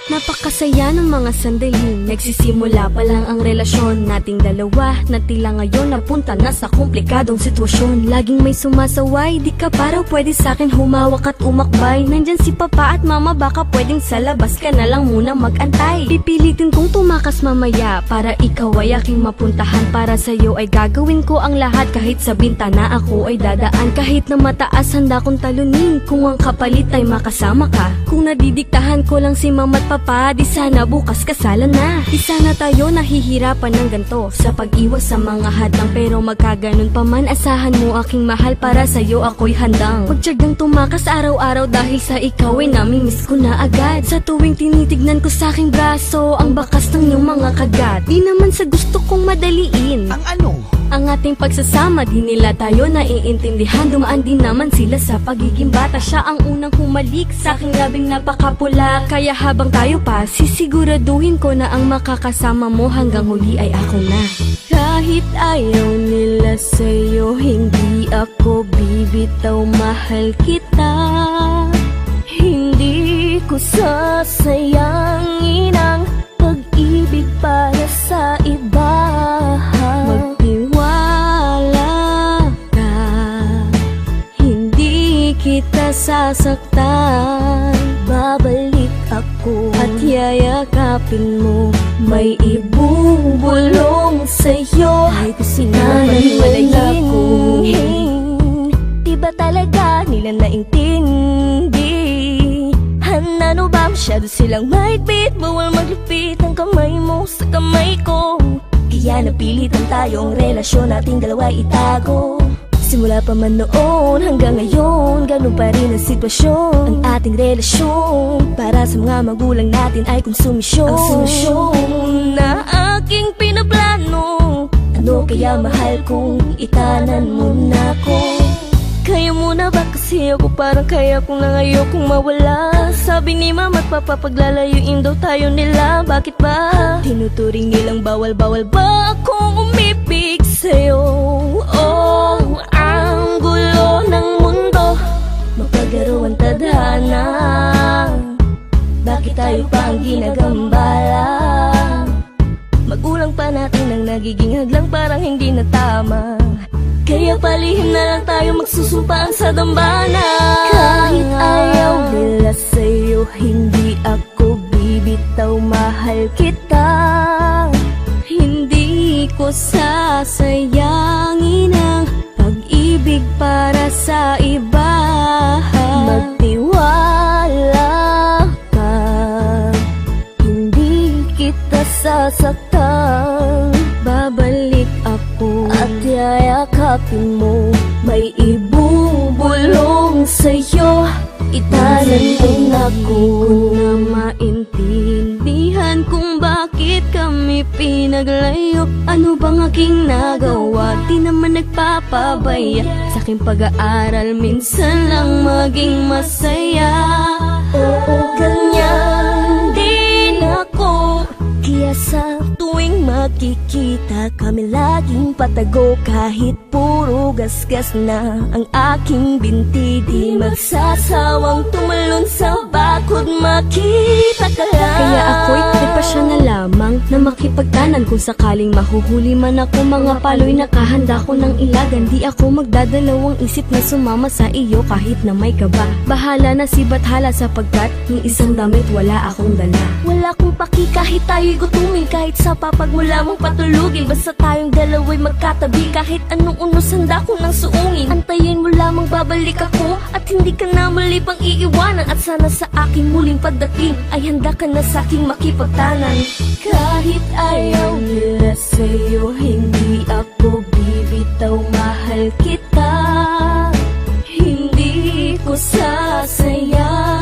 Napakasaya ng mga sandaling nagsisimula pa lang ang relasyon nating dalawa, na tila ngayon napunta na sa komplikadong sitwasyon. Laging may sumasaway, di ka pa raw pwede sa'kin humawak at umakbay. Nandyan si papa at mama, baka pwedeng sa labas ka na lang muna magantay. Pipilitin kong tumakas mamaya para ikaw ay aking mapuntahan. Para sa'yo ay gagawin ko ang lahat, kahit sa bintana ako ay dadaan. Kahit na mataas handa kong talunin, kung ang kapalit ay makasama ka. Kung nadidiktahan ko lang si mama at papa, di sana bukas kasalan na. Di sana tayo nahihirapan ng ganto sa pag-iwas sa mga hadlang. Pero magkaganon pa man, asahan mo aking mahal, para sa'yo ako'y handang magtiyagang tumakas araw-araw. Dahil sa ikaw ay namimiss ko na agad. Sa tuwing tinitignan ko sa aking braso ang bakas ng iyong mga kagat. Di naman sa gusto kong madaliin Ang ano? ang ating pagsasama, di nila tayo naiintindihan. Dumaan din naman sila sa pagiging bata. Siya ang unang humalik sa aking labing napakapula. Kaya habang tayo pa, sisiguraduhin ko na ang makakasama mo hanggang huli ay ako na. Kahit ayaw nila sa'yo, hindi ako bibitaw, mahal kita. Hindi ko sasayangin ang pag-ibig para sa iba. Kita sasaktan, babalik ako at yayakapin mo. May ibubulong sa'yo, ay kusinanayin ko. Di ba talaga nila naintindi? Ano ba, masyado silang mahigpit, bawal maglupit ang kamay mo sa kamay ko. Kaya napilitan tayong relasyon nating dalawa itago. Simula pa man noon hanggang ngayon, ganun pa rin ang sitwasyon. Ang ating relasyon para sa mga magulang natin ay konsumisyon. Ang solusyon na aking pinaplano, ano kaya mahal kung itanan mo na ko? Kaya mo na ba kasi ako, parang kaya kong lang ayokong mawala. Sabi ni mama at papa, paglalayuin daw tayo nila. Bakit ba? Tinuturing nilang bawal-bawal ba akong umibig sa'yo? Oh, ang gulo ng mundo, mapagaro ang tadhana. Bakit tayo pa ang ginagambala? Magulang pa natin ang nagiging hadlang, parang hindi na tama. Kaya palihim na lang tayo magsusumpaan sa dambana. Kahit ayaw nila sa'yo, hindi ako bibitaw, mahal kita. Hindi ko sasayangin ang pag-ibig para sa iba. Magtiwala ka, hindi kita sasaktan. Babalik ako at yayakapin mo. May ibubulong sa'yo, itanan mo na ko. Na maintindihan kung bakit kami pinaglayo. Ano bang aking nagawa? Di naman nagpapabaya sa aking pag-aaral, minsan lang maging masaya. Oo, ganyan din ako. Kaya sa tuwing magkikita kami laging patago. Kahit puro gasgas na ang aking binti, di magsasawang tumalon sa bakod, makita ka lang. Kaya ako'y nagpasya na lamang na makipagtanan. Kung sakaling mahuhuli man ako, mga paloy nakahanda ko ng ilagan. Di ako magdadalawang isip na sumama sa iyo kahit na may kaba. Bahala na si Bathala sapagkat ng isang damit wala akong dala. Wala akong paki kahit tayo'y gutumin, kahit sa papag mo lamang patulugin. Basta tayong dalawa'y magkatabi, kahit anong unos handa ko nang suungin. Antayin mo lamang babalik ako at hindi ka na muli pang iiwanan. At sana sa aking muling pagdating ay handa ka na sa aking makipagtanan. Kahit ayaw nila sa'yo, hindi ako bibitaw, mahal kita. Hindi ko sasayang